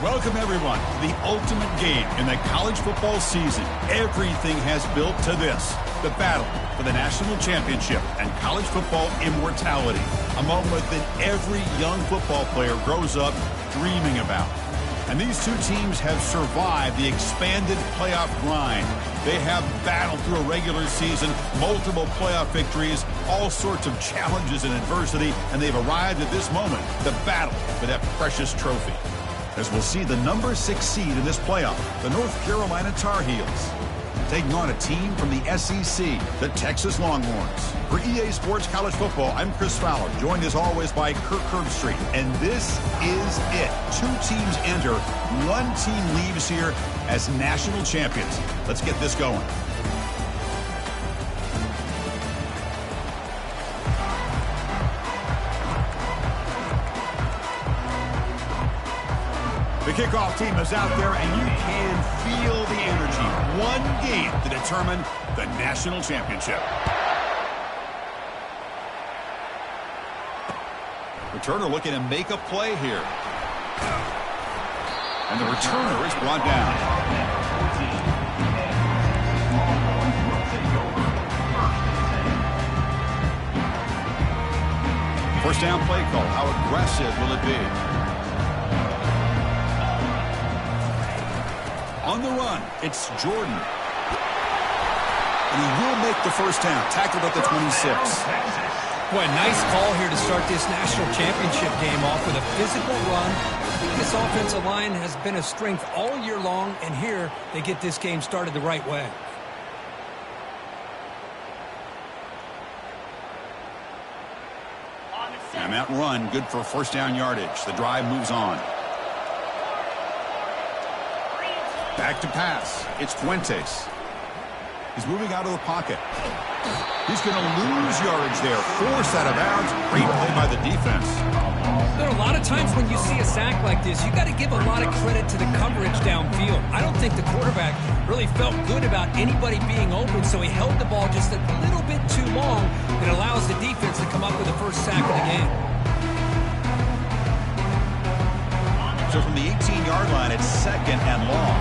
Welcome, everyone, to the ultimate game in the college football season. Everything has built to this, the battle for the national championship and college football immortality, a moment that every young football player grows up dreaming about. And these two teams have survived the expanded playoff grind. They have battled through a regular season, multiple playoff victories, all sorts of challenges and adversity, and they've arrived at this moment, the battle for that precious trophy. As we'll see the number 6 seed in this playoff, the North Carolina Tar Heels, taking on a team from the SEC, the Texas Longhorns. For EA Sports College Football, I'm Chris Fowler, joined as always by Kirk Herbstreit. And this is it. 2 teams enter, 1 team leaves here as national champions. Let's get this going. The kickoff team is out there, and you can feel the energy. 1 game to determine the national championship. Returner looking to make a play here. And the returner is brought down. First down play call. How aggressive will it be? On the run, it's Jordan. And he will make the first down, tackled at the 26. Boy, nice call here to start this national championship game off with a physical run. This offensive line has been a strength all year long, and here they get this game started the right way. And that run, good for first down yardage. The drive moves on. Back to pass. It's Fuentes. He's moving out of the pocket. He's going to lose yardage there. Forced out of bounds. Great play by the defense. There are a lot of times when you see a sack like this, you got to give a lot of credit to the coverage downfield. I don't think the quarterback really felt good about anybody being open, so he held the ball just a little bit too long and allows the defense to come up with the first sack of the game. So from the 18-yard line, it's 2nd and long.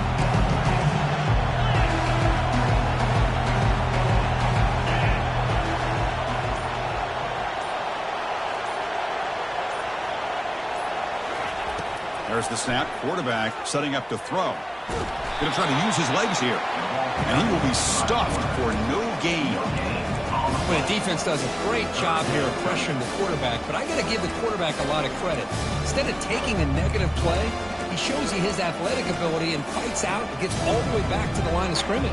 There's the snap. Quarterback setting up to throw. Going to try to use his legs here. And he will be stuffed for no gain. Well, the defense does a great job here of pressuring the quarterback, but I got to give the quarterback a lot of credit. Instead of taking a negative play, he shows you his athletic ability and fights out and gets all the way back to the line of scrimmage.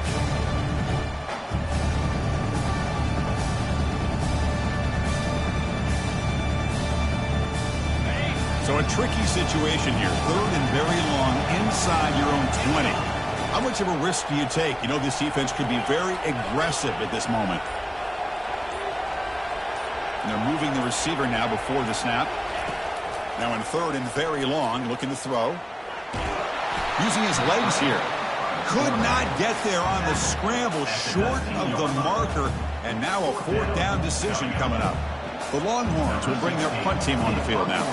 So a tricky situation here. 3rd and very long inside your own 20. How much of a risk do you take? You know, this defense could be very aggressive at this moment. And they're moving the receiver now before the snap. Now in 3rd and very long, looking to throw. Using his legs here. Could not get there on the scramble, short of the marker. And now a 4th down decision coming up. The Longhorns will bring their punt team on the field now.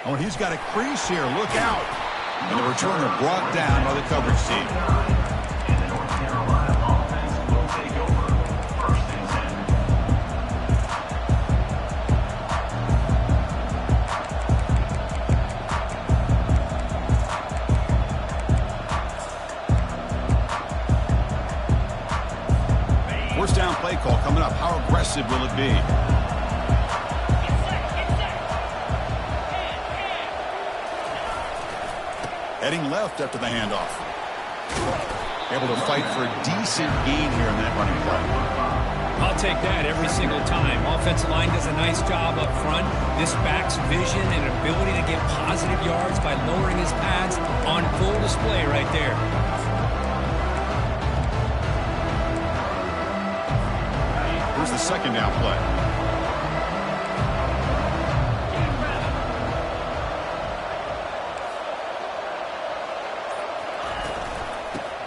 Oh, and he's got a crease here. Look out. And the returner brought down by the coverage team. And the North Carolina offense will take over 1st and 10. First down play call coming up. How aggressive will it be? Heading left after the handoff. Able to fight for a decent gain here in that running play. I'll take that every single time. Offensive line does a nice job up front. This back's vision and ability to get positive yards by lowering his pads on full display right there. Here's the 2nd down play.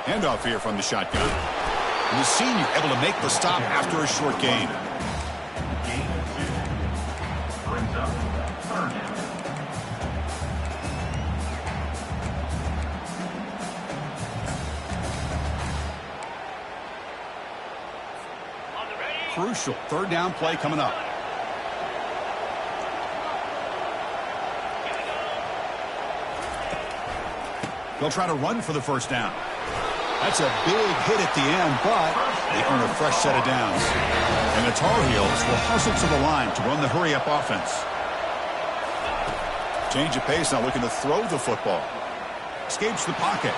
Handoff here from the shotgun. And the senior able to make the stop after a short gain. crucial third down play coming up. They'll try to run for the first down. That's a big hit at the end, but they earn a fresh set of downs. And the Tar Heels will hustle to the line to run the hurry-up offense. Change of pace, now looking to throw the football. Escapes the pocket.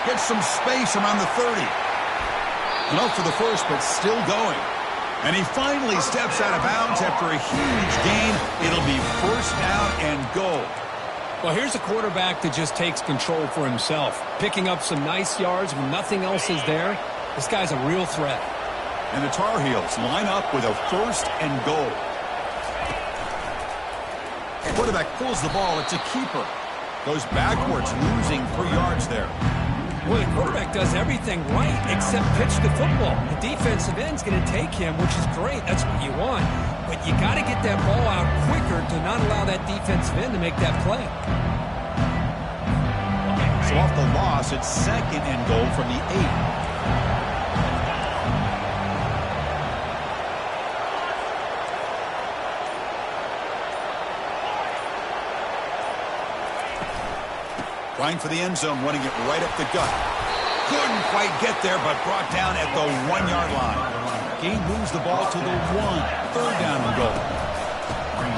Gets some space around the 30. Enough for the first, but still going. And he finally steps out of bounds after a huge gain. It'll be first down and goal. Well, here's a quarterback that just takes control for himself. Picking up some nice yards when nothing else is there. This guy's a real threat. And the Tar Heels line up with a first and goal. Quarterback pulls the ball. It's a keeper. Goes backwards, losing 3 yards there. Well, the quarterback does everything right except pitch the football. The defensive end's going to take him, which is great. That's what you want. But you got to get that ball out quicker to not allow that defensive end to make that play. So off the loss, it's second and goal from the 8. Trying for the end zone, running it right up the gut. Couldn't quite get there, but brought down at the 1-yard line. Gain moves the ball to the 1. Third down and goal.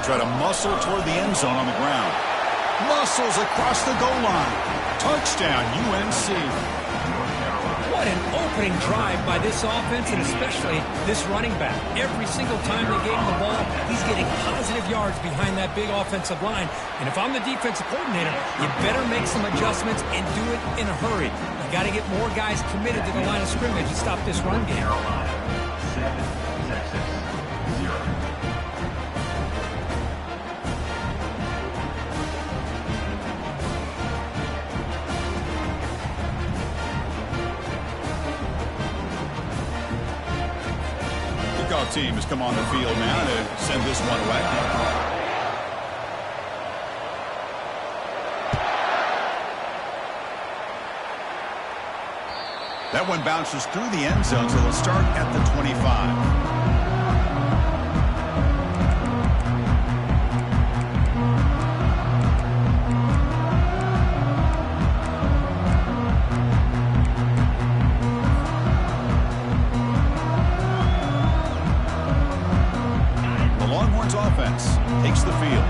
Try to muscle toward the end zone on the ground. Muscles across the goal line. Touchdown, UNC. What an opening drive by this offense, and especially this running back. Every single time they gave him the ball, he's getting positive yards behind that big offensive line. And if I'm the defensive coordinator, you better make some adjustments and do it in a hurry. You got to get more guys committed to the line of scrimmage to stop this run game. 7, Texas, 0. Kickoff team has come on the field now to send this one away. That one bounces through the end zone, so they'll start at the 25. Offense takes the field.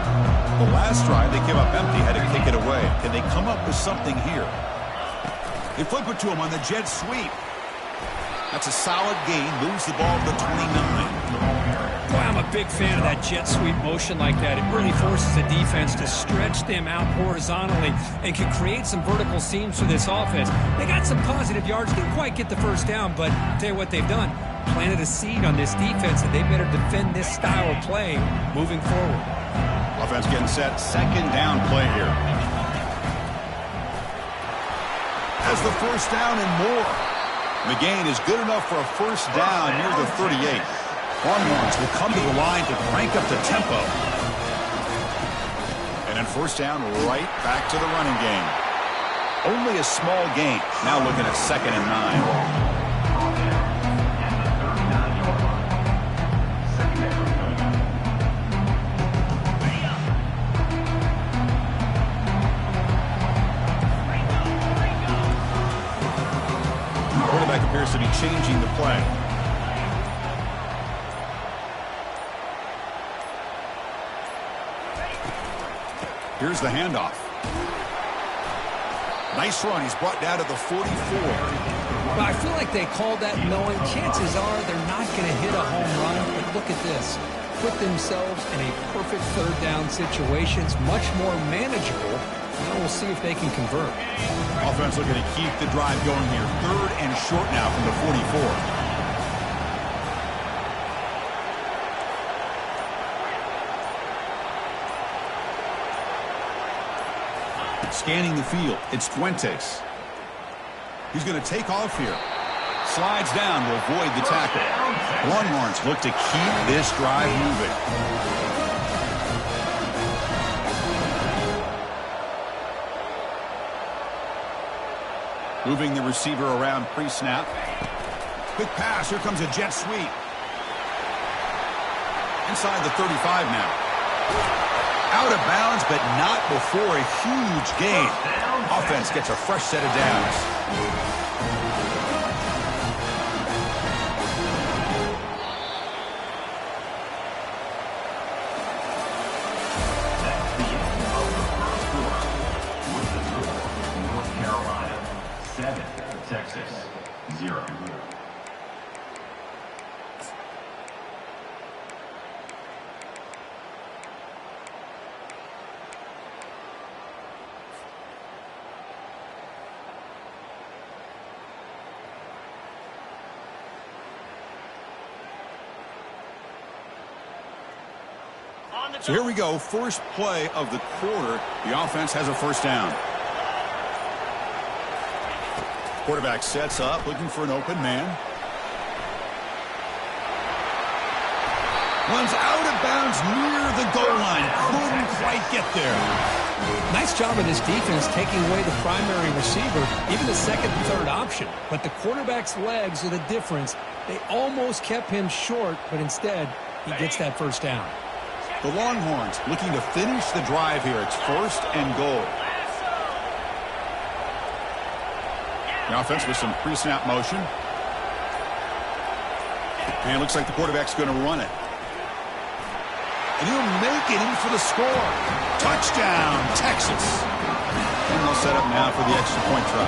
The last drive they came up empty, had to kick it away. Can they come up with something here? They flip it to him on the jet sweep. That's a solid gain. Moves the ball to the 29. Boy, I'm a big fan of that jet sweep motion like that. It really forces the defense to stretch them out horizontally and can create some vertical seams for this offense. They got some positive yards. Didn't quite get the first down, but I'll tell you what they've done. Planted a seed on this defense, and they better defend this style of play moving forward. Offense getting set. Second down play here. Has the first down and more. The gain is good enough for a first down near the 38. Longhorns will come to the line to crank up the tempo. And then first down right back to the running game. Only a small gain. Now looking at 2nd and 9. Appears to be changing the play. Here's the handoff. Nice run. He's brought down to the 44. Well, I feel like they called that knowing chances are they're not going to hit a home run. But look at this. Put themselves in a perfect third down situation. It's much more manageable. Now we'll see if they can convert. Offense looking to keep the drive going here. 3rd and short now from the 44. Scanning the field. It's Fuentes. He's going to take off here. Slides down to avoid the tackle. Longhorns look to keep this drive moving. Moving the receiver around pre-snap. Quick pass. Here comes a jet sweep. Inside the 35 now. Out of bounds, but not before a huge gain. Offense gets a fresh set of downs. Texas, 0. So here we go, first play of the quarter. The offense has a first down. Quarterback sets up, looking for an open man. Runs out of bounds near the goal line. Couldn't quite get there. Nice job of this defense taking away the primary receiver, even the second and third option. But the quarterback's legs are the difference. They almost kept him short, but instead, he gets that first down. The Longhorns looking to finish the drive here. It's first and goal. The offense with some pre-snap motion. And it looks like the quarterback's going to run it. And he'll make it in for the score. Touchdown, Texas. And they'll set up now for the extra point try.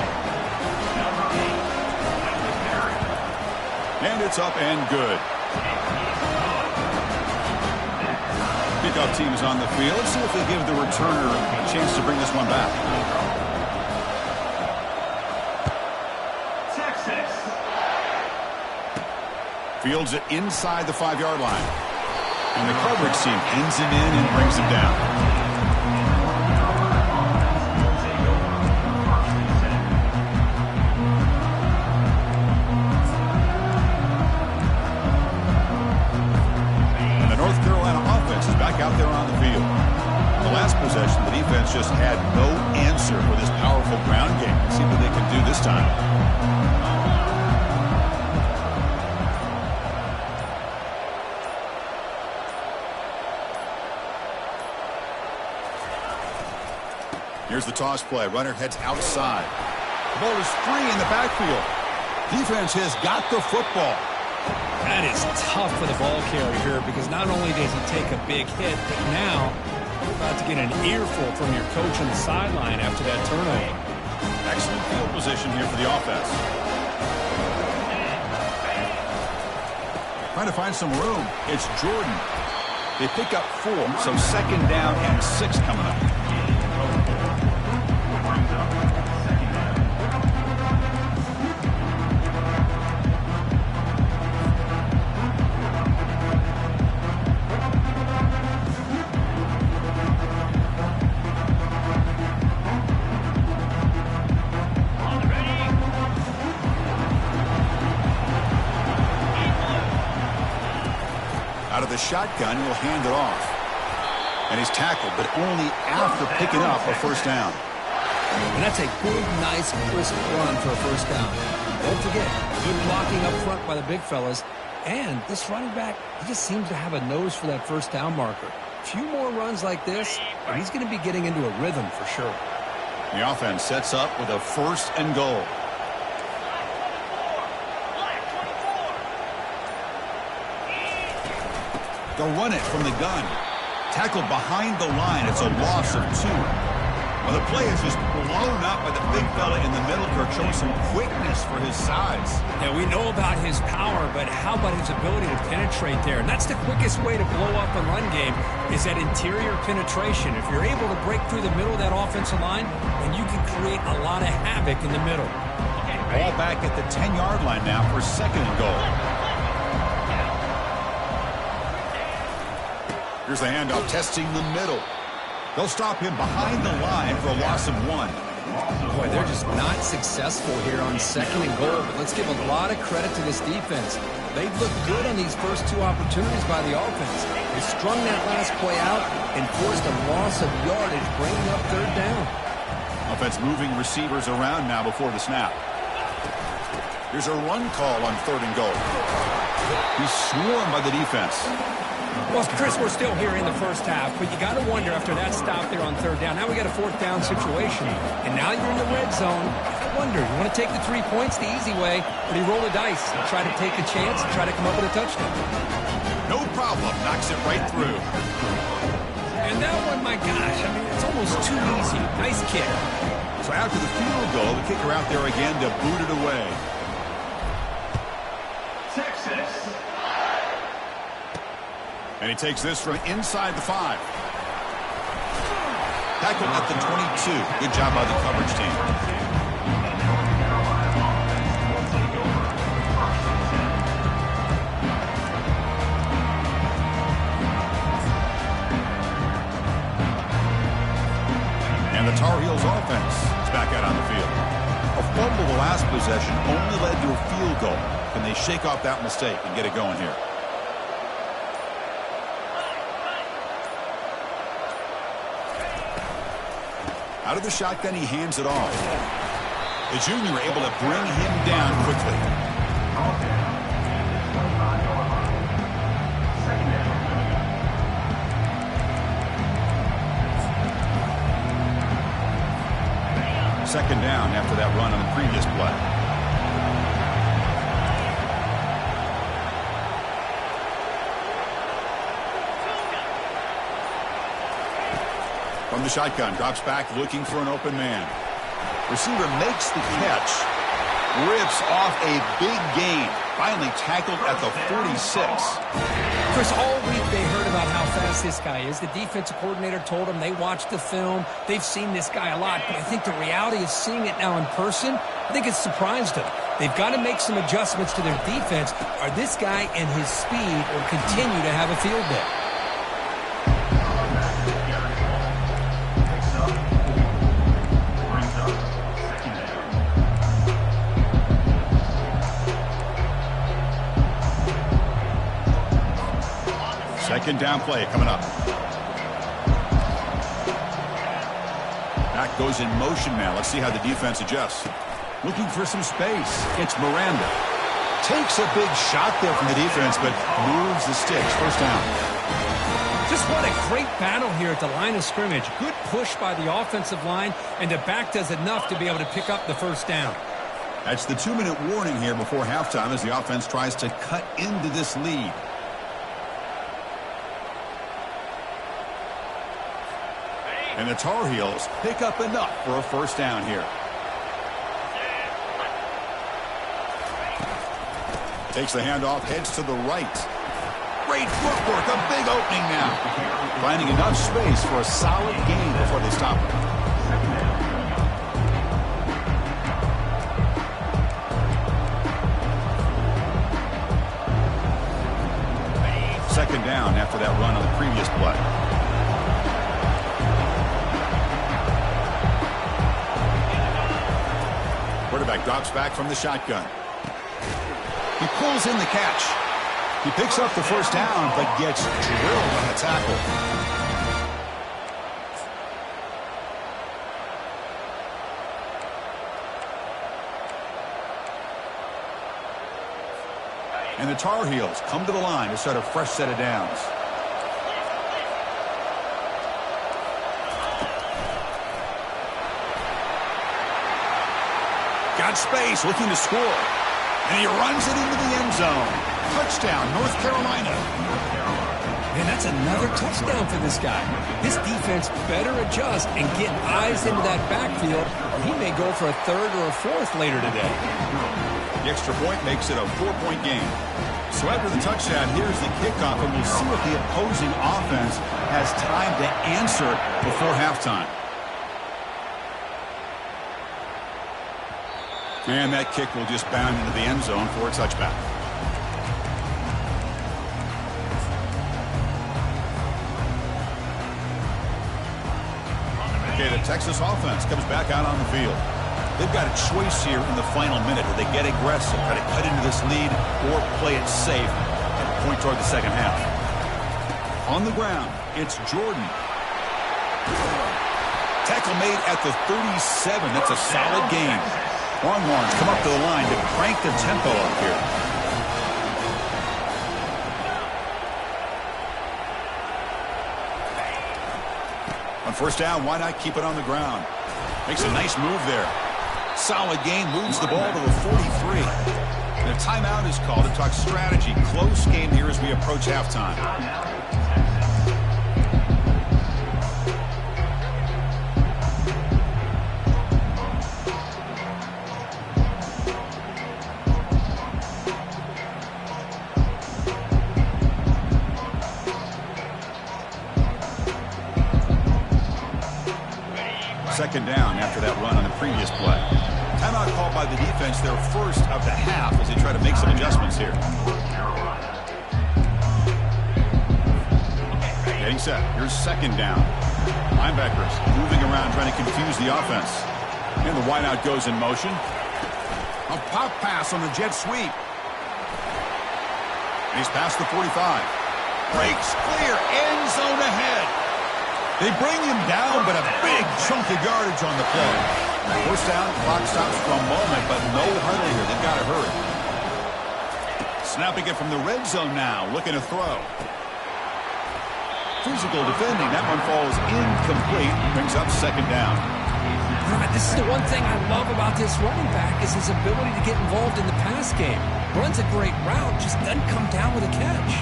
And it's up and good. Kickoff team is on the field. Let's see if they give the returner a chance to bring this one back. Texas. Fields it inside the 5-yard line. And the coverage team pins him in and brings him down. Out there on the field. The last possession, the defense just had no answer for this powerful ground game. Let's see what they can do this time. Here's the toss play. Runner heads outside. The ball is free in the backfield. Defense has got the football. That is tough for the ball carrier here because not only does he take a big hit, but now you're about to get an earful from your coach on the sideline after that turnover. Excellent field position here for the offense. Trying to find some room. It's Jordan. They pick up 4, so second down and 6 coming up. Out of the shotgun, he'll hand it off. And he's tackled, but only after picking up a first down. And that's a good, nice, crisp run for a first down. Don't forget, good blocking up front by the big fellas. And this running back, he just seems to have a nose for that first down marker. A few more runs like this, and he's going to be getting into a rhythm for sure. The offense sets up with a first and goal. They'll run it from the gun. Tackled behind the line. It's a loss of 2. Well, the play is just blown up by the big fella in the middle, Kirk, showing some quickness for his size. Yeah, we know about his power, but how about his ability to penetrate there? And that's the quickest way to blow up a run game is that interior penetration. If you're able to break through the middle of that offensive line, then you can create a lot of havoc in the middle. Ball back at the 10-yard line now for second and goal. Here's the handoff, testing the middle. They'll stop him behind the line for a loss of 1. Boy, they're just not successful here on second and goal, but let's give a lot of credit to this defense. They've looked good on these first 2 opportunities by the offense. They strung that last play out and forced a loss of yardage, bringing up third down. Offense moving receivers around now before the snap. Here's a run call on third and goal. He's swarmed by the defense. Well, Chris, we're still here in the first half, but you got to wonder after that stop there on third down. Now we got a fourth down situation, and now you're in the red zone. I wonder, you want to take the 3 points the easy way, or do you roll the dice and try to take a chance and try to come up with a touchdown? No problem. Knocks it right through. And that one, my gosh, I mean, it's almost too easy. Nice kick. So after the field goal, the kicker out there again to boot it away. Texas. And he takes this from inside the 5. Tackle at the 22. Good job by the coverage team. And the Tar Heels offense is back out on the field. A fumble the last possession only led to a field goal. Can they shake off that mistake and get it going here? Out of the shotgun, he hands it off. The junior able to bring him down quickly. Second down after that run on the previous play. From the shotgun, drops back looking for an open man. Receiver makes the catch, rips off a big gain. Finally tackled at the 46. Chris, all week they heard about how fast this guy is. The defensive coordinator told them they watched the film. They've seen this guy a lot, but I think the reality of seeing it now in person, I think it's surprised them. They've got to make some adjustments to their defense, or this guy and his speed will continue to have a field day. Second down play coming up. Back goes in motion now. Let's see how the defense adjusts. Looking for some space. It's Miranda. Takes a big shot there from the defense, but moves the sticks. First down. Just what a great battle here at the line of scrimmage. Good push by the offensive line, and the back does enough to be able to pick up the first down. That's the 2-minute warning here before halftime as the offense tries to cut into this lead. And the Tar Heels pick up enough for a first down here. Takes the handoff, heads to the right. Great footwork, a big opening now. Finding enough space for a solid gain before they stop him. Second down after that run on the previous play. Quarterback drops back from the shotgun. He pulls in the catch. He picks up the first down, but gets drilled on the tackle. And the Tar Heels come to the line to start a fresh set of downs. Got space, looking to score. And he runs it into the end zone. Touchdown, North Carolina. Man, that's another touchdown for this guy. This defense better adjust and get eyes into that backfield, or he may go for a third or a fourth later today. The extra point makes it a 4-point game. So after the touchdown, here's the kickoff, and we'll see if the opposing offense has time to answer before halftime. And that kick will just bound into the end zone for a touchback. Okay, the Texas offense comes back out on the field. They've got a choice here in the final minute. Do they get aggressive, try to cut into this lead, or play it safe and point toward the second half? On the ground, it's Jordan. Tackle made at the 37. That's a solid gain. Longhorns come up to the line to crank the tempo up here. On first down, why not keep it on the ground? Makes a nice move there. Solid gain, moves the ball to the 43. And a timeout is called to talk strategy. Close game here as we approach halftime. Second down after that run on the previous play. Timeout called by the defense, their first of the half, as they try to make some adjustments here. Getting set. Here's second down. Linebackers moving around, trying to confuse the offense. And the wideout goes in motion. A pop pass on the jet sweep. He's past the 45. Breaks clear. End zone ahead. They bring him down, but a big chunk of yardage on the play. First down, clock stops for a moment, but no huddle here. They've got to hurry. Snapping it from the red zone now, looking to throw. Physical defending. That one falls incomplete. Brings up second down. This is the one thing I love about this running back is his ability to get involved in the pass game. Runs a great route, just doesn't come down with a catch.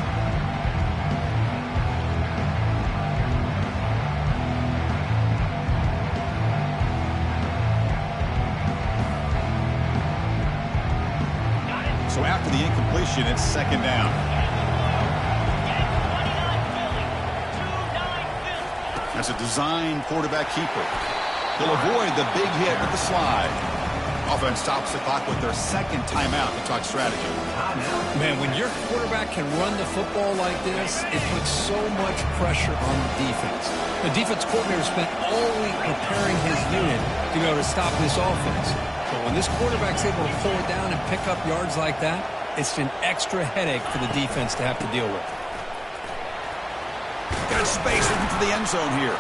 So after the incompletion, it's second down. That's a design quarterback keeper. He'll avoid the big hit with the slide. Offense stops the clock with their second timeout to talk strategy. Man, when your quarterback can run the football like this, it puts so much pressure on the defense. The defense coordinator spent all week preparing his unit to be able to stop this offense. But when this quarterback's able to pull it down and pick up yards like that, it's an extra headache for the defense to have to deal with. Got space looking for the end zone here.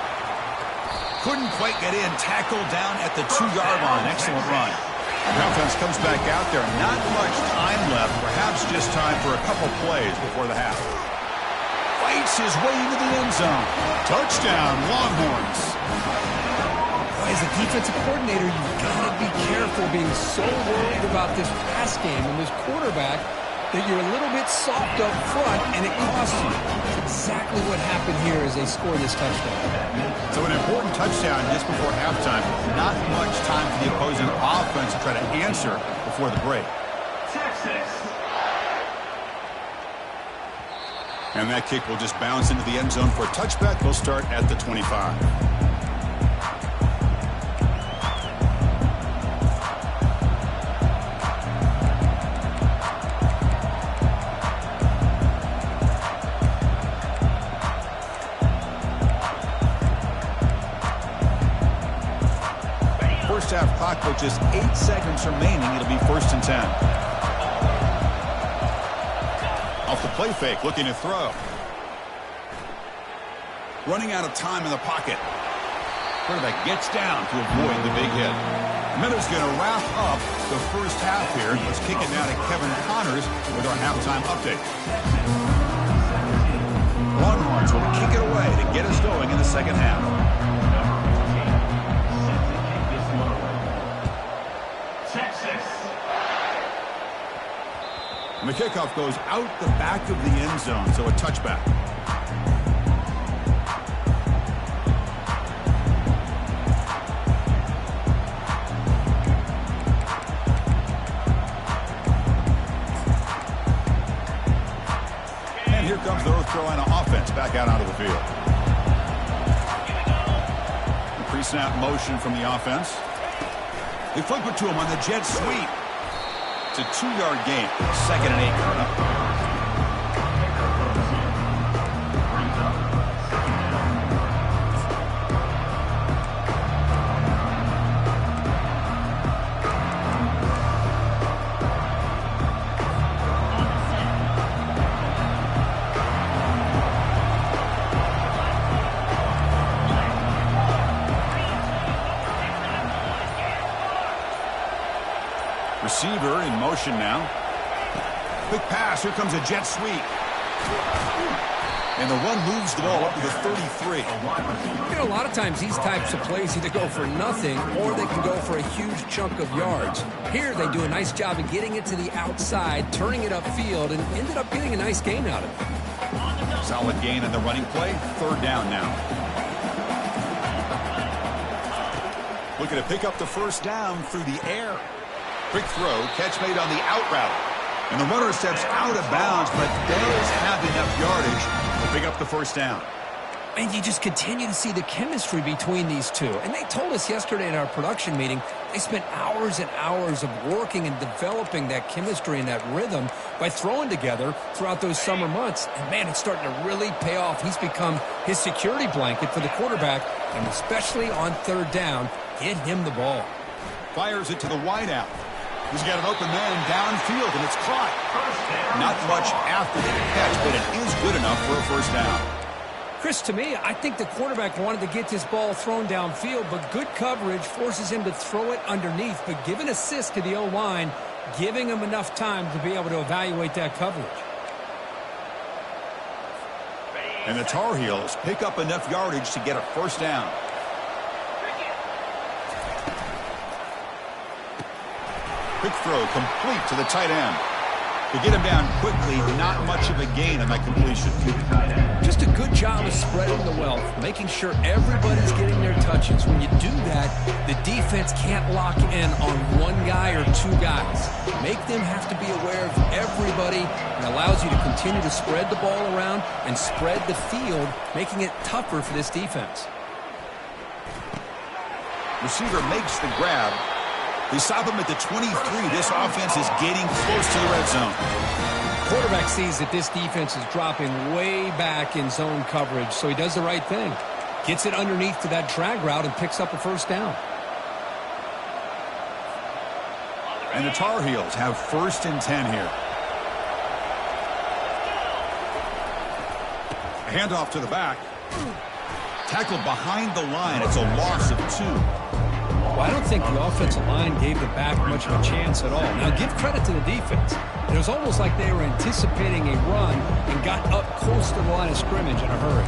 Couldn't quite get in. Tackled down at the 2-yard line. Excellent run. The offense comes back out there. Not much time left. Perhaps just time for a couple plays before the half. Fights his way into the end zone. Touchdown, Longhorns. As a defensive coordinator, you've got to be careful being so worried about this pass game and this quarterback that you're a little bit soft up front and it costs you. That's exactly what happened here as they score this touchdown. So an important touchdown just before halftime. Not much time for the opposing offense to try to answer before the break. And that kick will just bounce into the end zone for a touchback. They'll start at the 25. First half clock with just 8 seconds remaining. It'll be 1st and 10. Off the play fake, looking to throw. Running out of time in the pocket. Quarterback gets down to avoid the big hit. Miller's going to wrap up the first half here. Let's kick it now to Kevin Connors with our halftime update. Longhorns will kick it away to get us going in the second half. And the kickoff goes out the back of the end zone, so a touchback. And here comes the North Carolina offense back out onto the field. The pre-snap motion from the offense. They flip it to him on the jet sweep. It's a 2-yard gain. 2nd and 8 coming up. Receiver in motion now. Quick pass. Here comes a jet sweep. And the run moves the ball up to the 33. You know, a lot of times these types of plays either go for nothing or they can go for a huge chunk of yards. Here they do a nice job of getting it to the outside, turning it upfield, and ended up getting a nice gain out of it. Solid gain in the running play. Third down now. Looking to pick up the first down through the air. Quick throw, catch made on the out route. And the runner steps out of bounds, but does have enough yardage to pick up the first down. And you just continue to see the chemistry between these two. And they told us yesterday in our production meeting, they spent hours and hours of working and developing that chemistry and that rhythm by throwing together throughout those summer months. And, man, it's starting to really pay off. He's become his security blanket for the quarterback, and especially on third down, get him the ball. Fires it to the wideout. He's got an open man downfield, and it's caught. Not much after the catch, but it is good enough for a first down. Chris, to me, I think the quarterback wanted to get this ball thrown downfield, but good coverage forces him to throw it underneath. But give an assist to the O-line, giving him enough time to be able to evaluate that coverage. And the Tar Heels pick up enough yardage to get a first down. Quick throw complete to the tight end. To get him down quickly, not much of a gain on that completion. Just a good job of spreading the wealth, making sure everybody's getting their touches. When you do that, the defense can't lock in on one guy or two guys. Make them have to be aware of everybody, and allows you to continue to spread the ball around and spread the field, making it tougher for this defense. Receiver makes the grab. They stop him at the 23. This offense is getting close to the red zone. Quarterback sees that this defense is dropping way back in zone coverage, so he does the right thing. Gets it underneath to that drag route and picks up a first down. And the Tar Heels have 1st and 10 here. A handoff to the back. Tackled behind the line. It's a loss of 2. Well, I don't think the offensive line gave the back much of a chance at all. Now, give credit to the defense. It was almost like they were anticipating a run and got up close to the line of scrimmage in a hurry.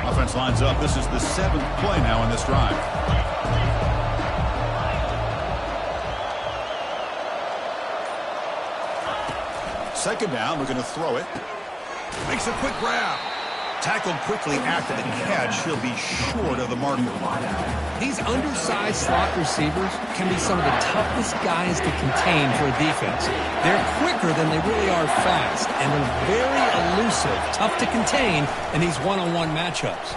Offense lines up. This is the 7th play now in this drive. Second down, we're going to throw it. Makes a quick grab. Tackled quickly after the catch. He'll be short of the marker. These undersized slot receivers can be some of the toughest guys to contain for a defense. They're quicker than they really are fast, and they're very elusive, tough to contain in these one-on-one matchups.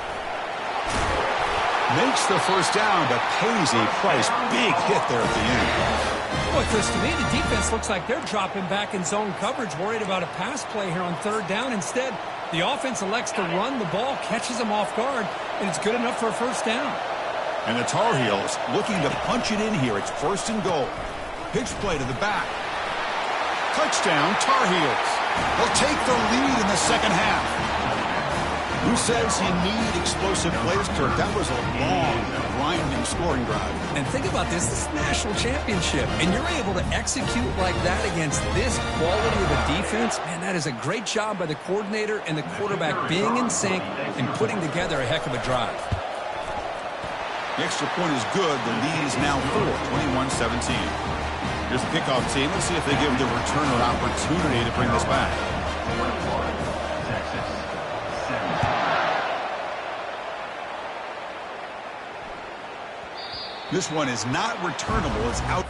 Makes the first down, but pays a price. Big hit there at the end. Boy, Chris, to me, the defense looks like they're dropping back in zone coverage, worried about a pass play here on third down. Instead, the offense elects to run the ball, catches them off guard, and it's good enough for a first down. And the Tar Heels looking to punch it in here. It's 1st and goal. Pitch play to the back. Touchdown, Tar Heels. They'll take the lead in the second half. Who says you need explosive plays, Kirk? That was a long, grinding scoring drive. And think about this. This is a national championship, and you're able to execute like that against this quality of a defense. Man, that is a great job by the coordinator and the quarterback being in sync and putting together a heck of a drive. The extra point is good. The lead is now 21-17. Here's the kickoff team. Let's see if they give the returner opportunity to bring this back. This one is not returnable. It's out.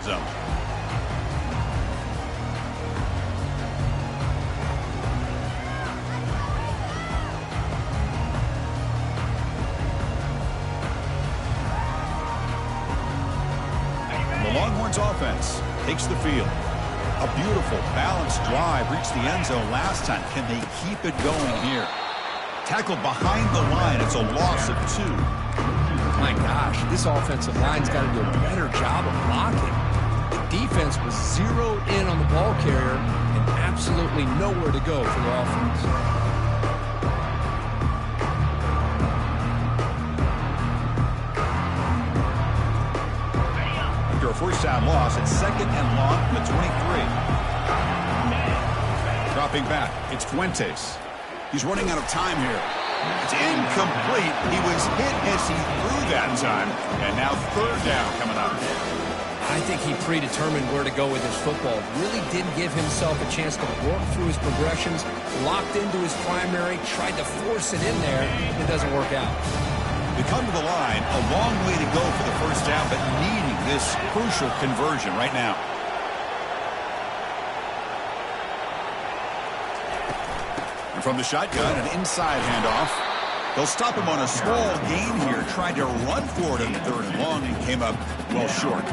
Zone. The Longhorns offense takes the field. A beautiful, balanced drive reached the end zone last time. Can they keep it going here? Tackled behind the line. It's a loss of 2. My gosh, this offensive line's got to do a better job of blocking. The defense was zeroed in on the ball carrier and absolutely nowhere to go for the offense. After a first down loss, it's 2nd and long from the 23. Dropping back, it's Fuentes. He's running out of time here. It's incomplete. He was hit as he threw that time. And now 3rd down coming up. I think he predetermined where to go with his football. Really didn't give himself a chance to work through his progressions. Locked into his primary, tried to force it in there. It doesn't work out. They come to the line, a long way to go for the first down, but needing this crucial conversion right now. And from the shotgun, an inside handoff. They'll stop him on a small gain here. Tried to run for it in 3rd and long and came up well short.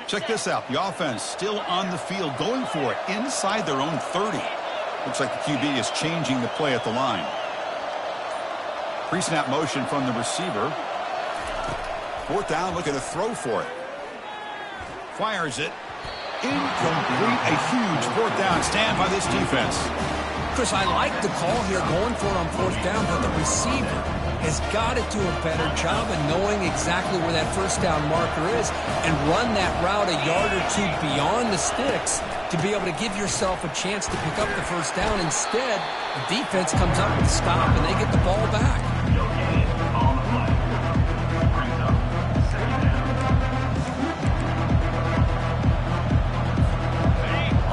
Check this out. The offense still on the field, going for it inside their own 30. Looks like the QB is changing the play at the line. Pre-snap motion from the receiver. 4th down, looking to throw for it. Fires it. Incomplete. A huge 4th down stand by this defense. Chris, I like the call here, going for it on 4th down, but the receiver has got to do a better job of knowing exactly where that 1st down marker is and run that route a yard or 2 beyond the sticks to be able to give yourself a chance to pick up the 1st down. Instead, the defense comes up with a stop and they get the ball back. No gain on the play. Brings up 2nd down.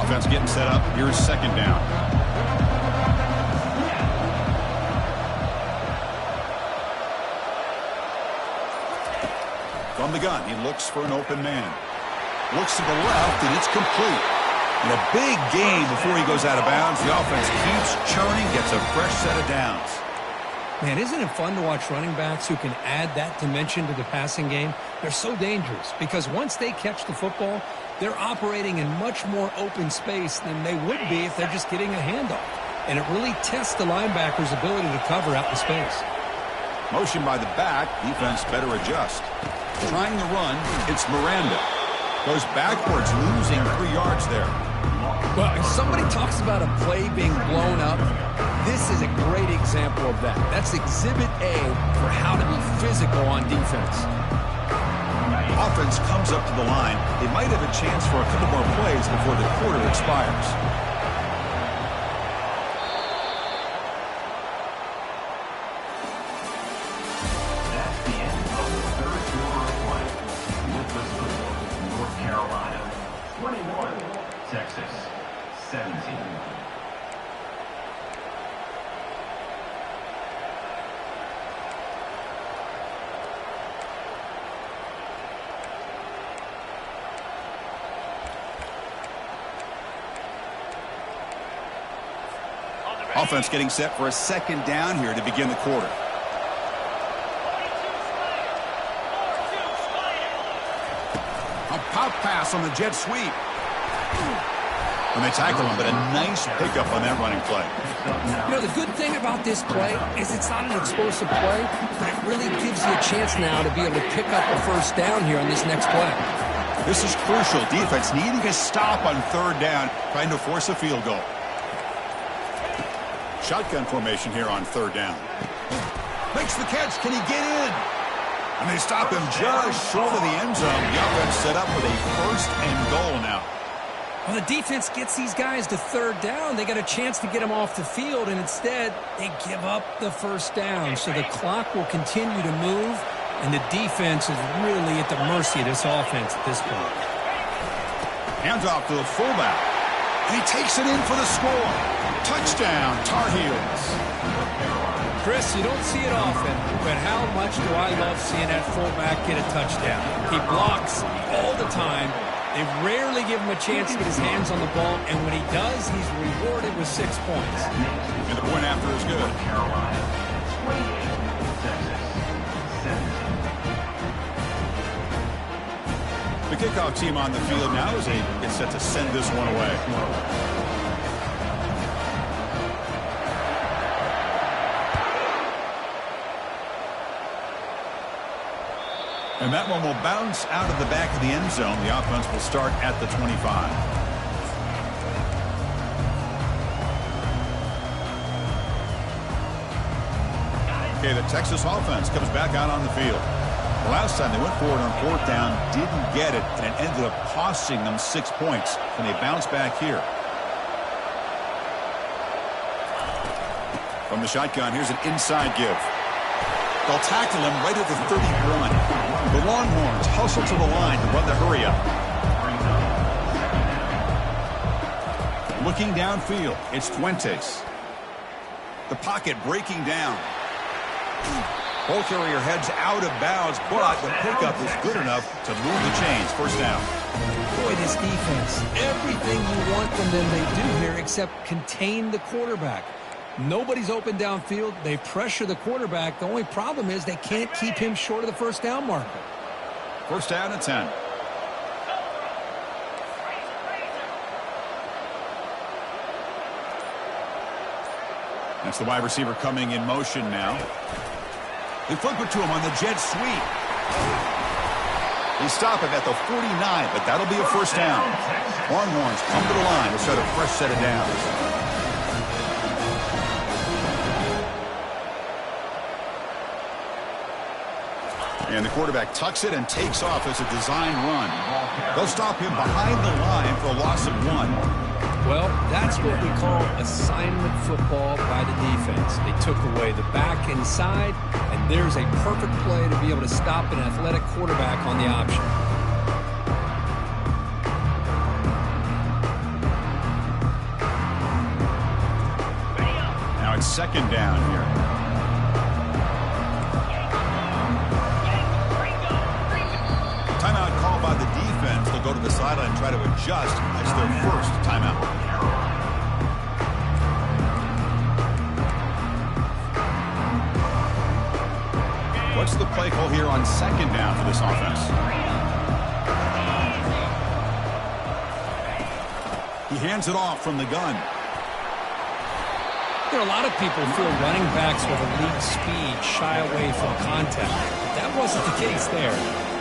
Offense getting set up. Here's 2nd down. From the gun, he looks for an open man. Looks to the left, and it's complete. And a big gain before he goes out of bounds. The offense keeps churning, gets a fresh set of downs. Man, isn't it fun to watch running backs who can add that dimension to the passing game? They're so dangerous because once they catch the football, they're operating in much more open space than they would be if they're just getting a handoff. And it really tests the linebacker's ability to cover out the space. Motion by the back. Defense better adjust. Trying to run. It's Miranda. Goes backwards, losing 3 yards there. Well, if somebody talks about a play being blown up, this is a great example of that. That's exhibit A for how to be physical on defense. Offense comes up to the line. They might have a chance for a couple more plays before the quarter expires. That's the end of the 3rd quarter of play. With the score, North Carolina 21, Texas 17. Offense getting set for a 2nd down here to begin the quarter. A pop pass on the jet sweep. And they tackle him, but a nice pickup on that running play. You know, the good thing about this play is it's not an explosive play, but it really gives you a chance now to be able to pick up a 1st down here on this next play. This is crucial. Defense needing a stop on 3rd down, trying to force a field goal. Shotgun formation here on 3rd down. Makes the catch. Can he get in? And they stop him just short of the end zone. The offense set up with a 1st and goal now. Well, the defense gets these guys to 3rd down. They got a chance to get them off the field, and instead they give up the 1st down. So the clock will continue to move, and the defense is really at the mercy of this offense at this point. Hands off to the fullback. And he takes it in for the score. Touchdown, Tar Heels. Chris, you don't see it often, but how much do I love seeing that fullback get a touchdown? He blocks all the time. They rarely give him a chance to get his hands on the ball, and when he does, he's rewarded with 6 points. And the point after is good. The kickoff team on the field now as they get set to send this one away. And that one will bounce out of the back of the end zone. The offense will start at the 25. Okay, the Texas offense comes back out on the field. The last time they went forward on 4th down, didn't get it, and it ended up costing them 6 points. And they bounce back here. From the shotgun, here's an inside give. They'll tackle him right at the 31. The Longhorns hustle to the line to run the hurry up. Looking downfield, it's Fuentes. The pocket breaking down. Ball carrier heads out of bounds, but the pickup is good enough to move the chains. First down. Boy, this defense, everything you want from them they do here except contain the quarterback. Nobody's open downfield. They pressure the quarterback. The only problem is they can't keep him short of the first down marker. First down at 10. That's the wide receiver coming in motion now. They flip it to him on the jet sweep. They stop him at the 49, but that'll be a first down. Longhorns come to the line to start a fresh set of downs. And the quarterback tucks it and takes off as a design run. They'll stop him behind the line for a loss of 1. Well, that's what we call assignment football by the defense. They took away the back inside, and there's a perfect play to be able to stop an athletic quarterback on the option. Now it's second down here. Timeout called by the defense. They'll go to the sideline and try to adjust as their first timeout. What's the play call here on second down for this offense? He hands it off from the gun. You know, a lot of people feel running backs with elite speed shy away from contact. But that wasn't the case there.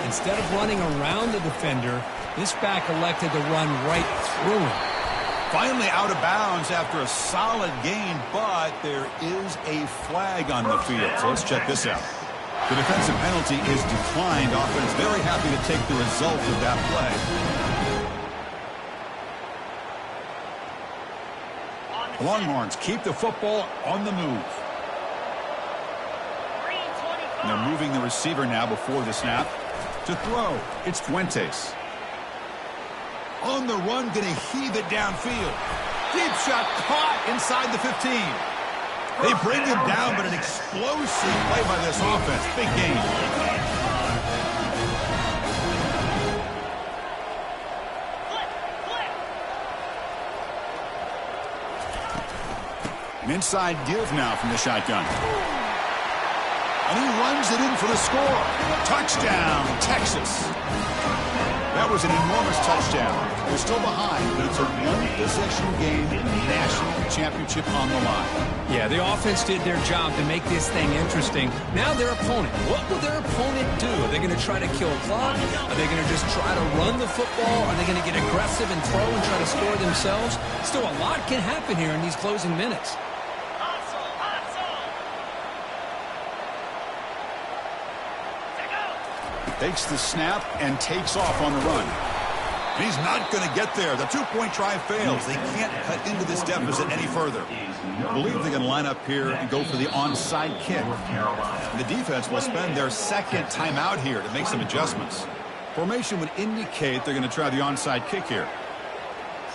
Instead of running around the defender, this back elected to run right through him. Finally out of bounds after a solid gain, but there is a flag on the field. So let's check this out. The defensive penalty is declined. Offense very happy to take the result of that play. The Longhorns keep the football on the move. And they're moving the receiver now before the snap. To throw, it's Fuentes. On the run, going to heave it downfield. Deep shot caught inside the 15. They bring him down, but an explosive play by this offense. Big game. An inside give now from the shotgun. And he runs it in for the score. Touchdown, Texas. That was an enormous touchdown. They're still behind, but it's a one-possession game, national championship on the line. Yeah, the offense did their job to make this thing interesting. Now their opponent. What will their opponent do? Are they going to try to kill clock? Are they going to just try to run the football? Are they going to get aggressive and throw and try to score themselves? Still, a lot can happen here in these closing minutes. Takes the snap and takes off on the run. And he's not going to get there. The two-point try fails. They can't cut into this deficit any further. I believe they're going to line up here and go for the onside kick. And the defense will spend their second timeout here to make some adjustments. Formation would indicate they're going to try the onside kick here.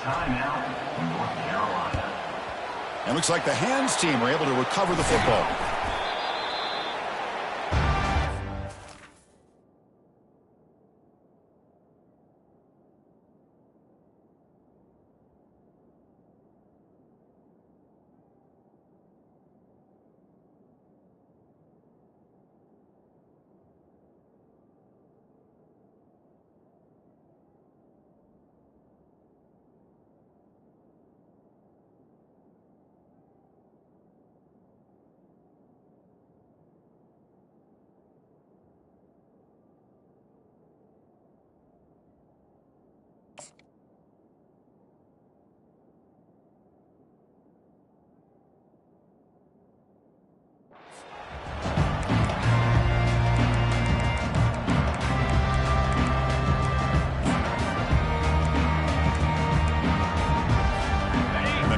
Timeout, North Carolina. And looks like the hands team were able to recover the football.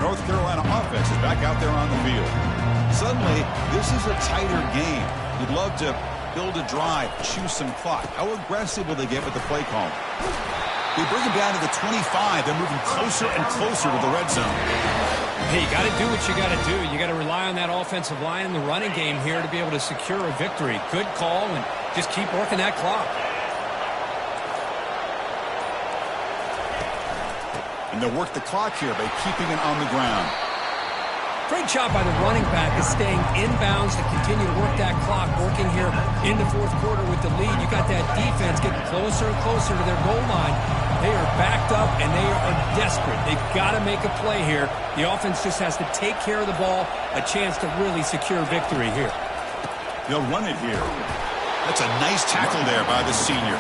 North Carolina offense is back out there on the field. Suddenly, this is a tighter game. You'd love to build a drive, choose some clock. How aggressive will they get with the play call? They bring them down to the 25. They're moving closer and closer to the red zone. Hey, you got to do what you got to do. You got to rely on that offensive line in the running game here to be able to secure a victory. Good call, and just keep working that clock. And they'll work the clock here by keeping it on the ground. Great job by the running back is staying inbounds to continue to work that clock, working here in the fourth quarter with the lead. You got that defense getting closer and closer to their goal line. They are backed up, and they are desperate. They've got to make a play here. The offense just has to take care of the ball, a chance to really secure victory here. They'll run it here. That's a nice tackle there by the senior.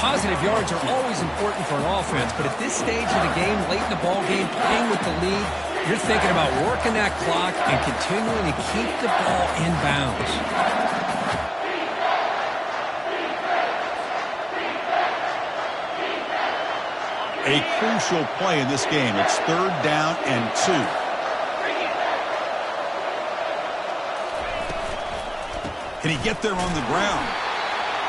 Positive yards are always important for an offense, but at this stage of the game, late in the ball game, playing with the lead, you're thinking about working that clock and continuing to keep the ball in bounds. A crucial play in this game. It's 3rd down and 2. Can he get there on the ground?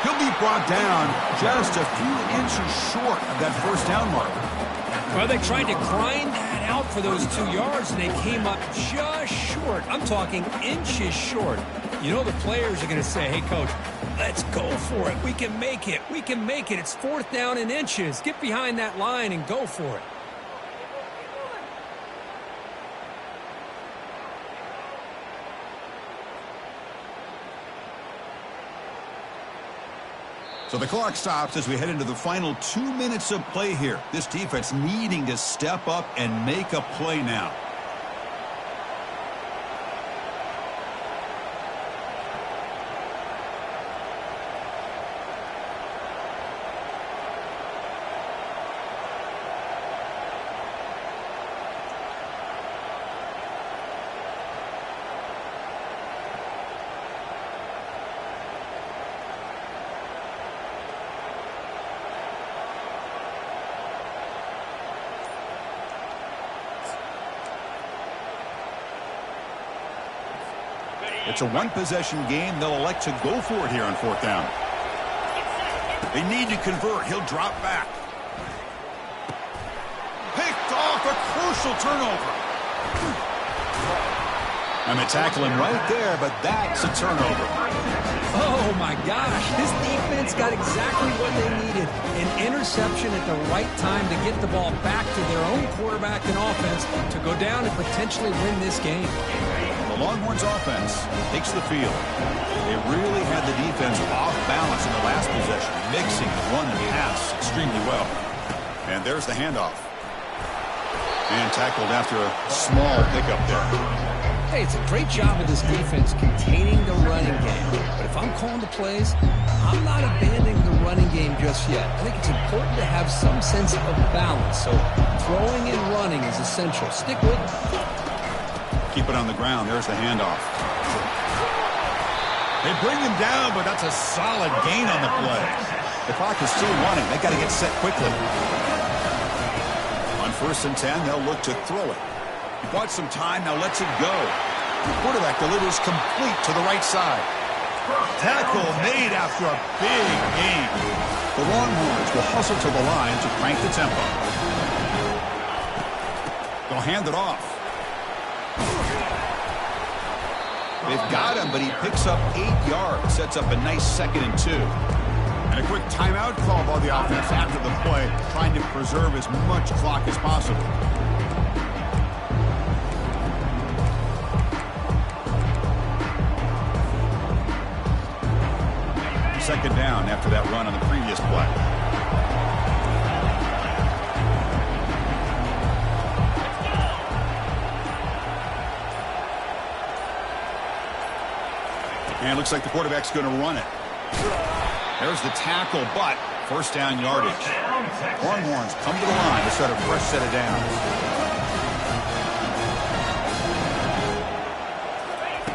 He'll be brought down just a few inches short of that 1st down mark. Well, they tried to grind that out for those 2 yards, and they came up just short. I'm talking inches short. You know the players are going to say, hey, Coach, let's go for it. We can make it. We can make it. It's 4th down in inches. Get behind that line and go for it. So the clock stops as we head into the final 2 minutes of play here. This defense needing to step up and make a play now. It's a one-possession game. They'll elect to go for it here on 4th down. They need to convert. He'll drop back. Picked off, a crucial turnover. I'm going to tackle him right there, but that's a turnover. Oh, my gosh. This defense got exactly what they needed. An interception at the right time to get the ball back to their own quarterback and offense to go down and potentially win this game. The Longhorns offense takes the field. They really had the defense off balance in the last possession, mixing run and pass extremely well. And there's the handoff. And tackled after a small pickup there. Hey, it's a great job of this defense containing the running game. But if I'm calling the plays, I'm not abandoning the running game just yet. I think it's important to have some sense of balance. So throwing and running is essential. Stick with it. Keep it on the ground. There's the handoff. They bring him down, but that's a solid gain on the play. The clock is still running. They got to get set quickly. On 1st and 10, they'll look to throw it. He bought some time, now lets it go. The quarterback delivers complete to the right side. Tackle made after a big gain. The Longhorns will hustle to the line to crank the tempo. They'll hand it off. They've got him, but he picks up 8 yards, sets up a nice 2nd and 2. And a quick timeout call by the offense after the play, trying to preserve as much clock as possible. Second down after that run on the previous play. And it looks like the quarterback's going to run it. There's the tackle, but first down yardage. Longhorns come to the line to start a fresh set of downs.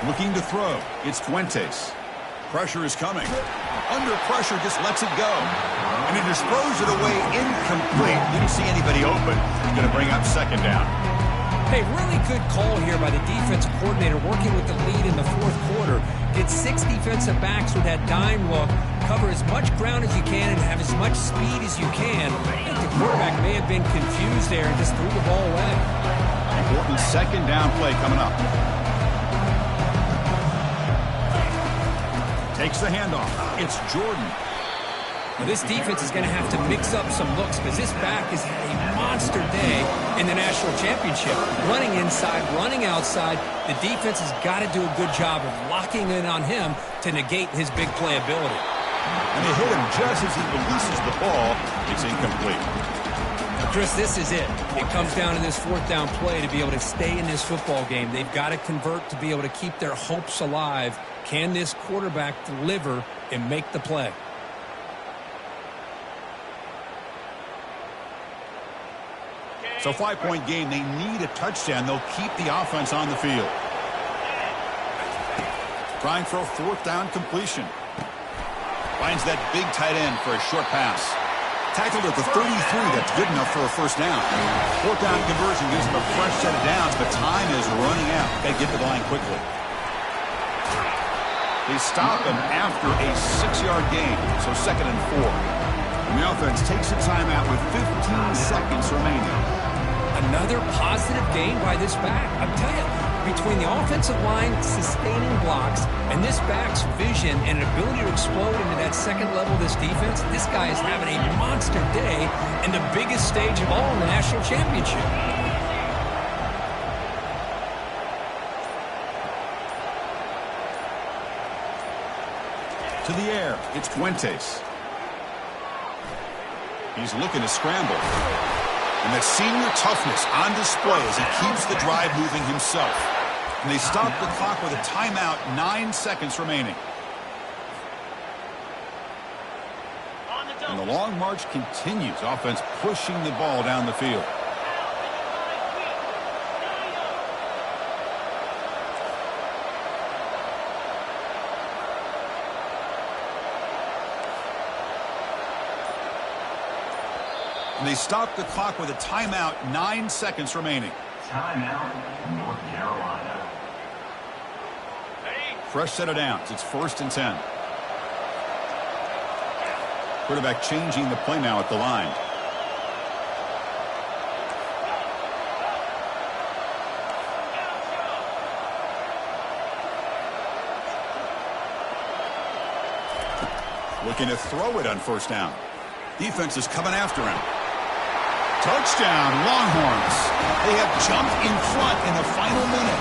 Looking to throw. It's Fuentes. Pressure is coming. Under pressure, just lets it go. And he just throws it away incomplete. Didn't see anybody open. He's going to bring up second down. Hey, really good call here by the defensive coordinator working with the lead in the fourth quarter. Get 6 defensive backs with that dime look. Cover as much ground as you can and have as much speed as you can. I think the quarterback may have been confused there and just threw the ball away. Important second down play coming up. Takes the handoff. It's Jordan. Now this defense is going to have to mix up some looks because this back has had a monster day in the national championship. Running inside, running outside. The defense has got to do a good job of locking in on him to negate his big play ability. And they hit him just as he releases the ball. It's incomplete. Now, Chris, this is it. It comes down to this fourth down play to be able to stay in this football game. They've got to convert to be able to keep their hopes alive. Can this quarterback deliver and make the play? So 5-point game. They need a touchdown. They'll keep the offense on the field. Trying for a fourth down completion. Finds that big tight end for a short pass. Tackled at the 33. That's good enough for a first down. Fourth down conversion gives them a fresh set of downs, but time is running out. Got to get to the line quickly. They stop him after a 6-yard gain, so 2nd and 4. And the offense takes a timeout with 15 seconds remaining. Another positive gain by this back. I'm telling you, between the offensive line sustaining blocks and this back's vision and ability to explode into that second level of this defense, this guy is having a monster day in the biggest stage of all in the national championship. To the air, it's Fuentes. He's looking to scramble. And that senior toughness on display as he keeps the drive moving himself. And they stop the clock with a timeout, 9 seconds remaining. And the long march continues. Offense pushing the ball down the field. And they stop the clock with a timeout, 9 seconds remaining. Timeout, North Carolina. Fresh set of downs. It's 1st and 10. Quarterback changing the play now at the line. Looking to throw it on first down. Defense is coming after him. Touchdown, Longhorns. They have jumped in front in the final minute.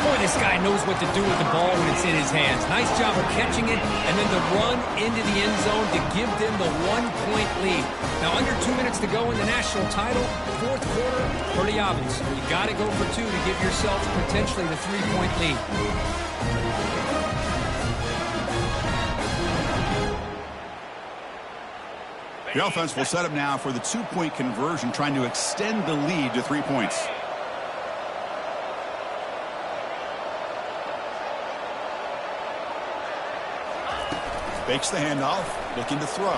Boy, this guy knows what to do with the ball when it's in his hands. Nice job of catching it and then the run into the end zone to give them the 1-point lead. Now, under 2 minutes to go in the national title, fourth quarter, pretty obvious. You got to go for 2 to give yourself potentially the 3-point lead. The offense will set up now for the 2-point conversion, trying to extend the lead to 3 points. Fakes the handoff, looking to throw.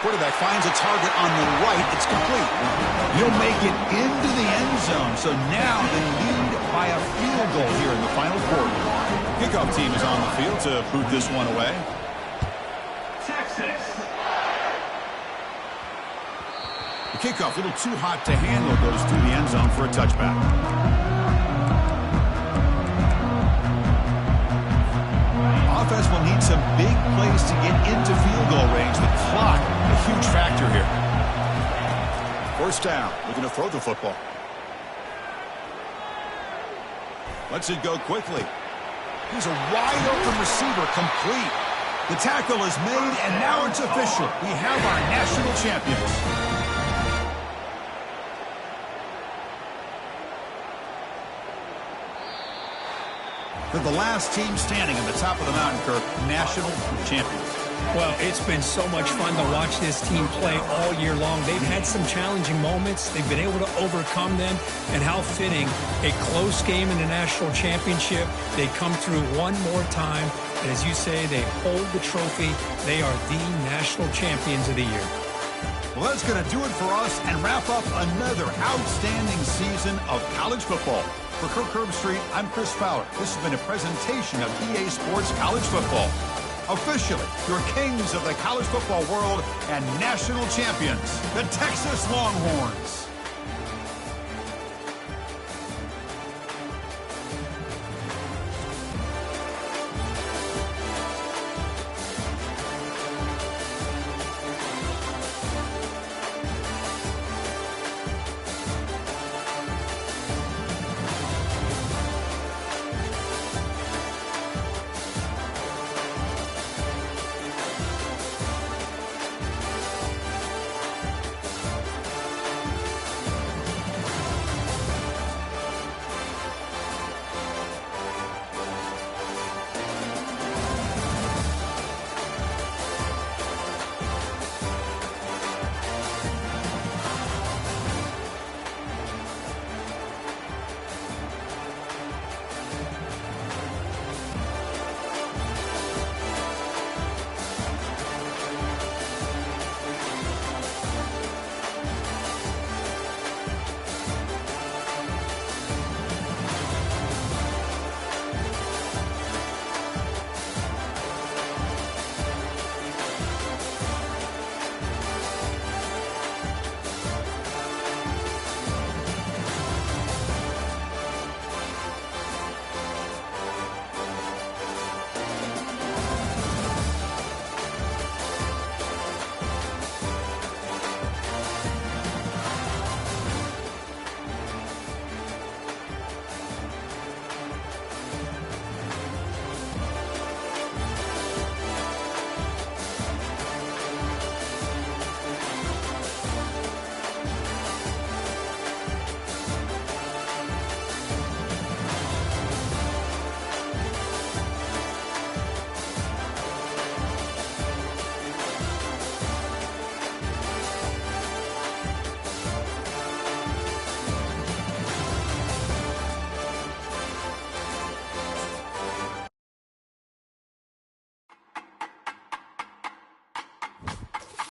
Quarterback finds a target on the right. It's complete. He'll make it into the end zone. So now they lead by a field goal here in the final quarter. Kickoff team is on the field to boot this one away. The kickoff, a little too hot to handle, goes through the end zone for a touchback. First down, looking to throw the football. Lets it go quickly. He's a wide open receiver, complete. The tackle is made, and now it's official. We have our national champions. They're the last team standing at the top of the mountain, Kirk, national champions. Well, it's been so much fun to watch this team play all year long. They've had some challenging moments. They've been able to overcome them. And how fitting, a close game in the national championship. They come through one more time. And as you say, they hold the trophy. They are the national champions of the year. Well, that's going to do it for us and wrap up another outstanding season of college football. For Kirk Herbstreit, I'm Chris Fowler. This has been a presentation of EA Sports College Football. Officially, your kings of the college football world and national champions, the Texas Longhorns.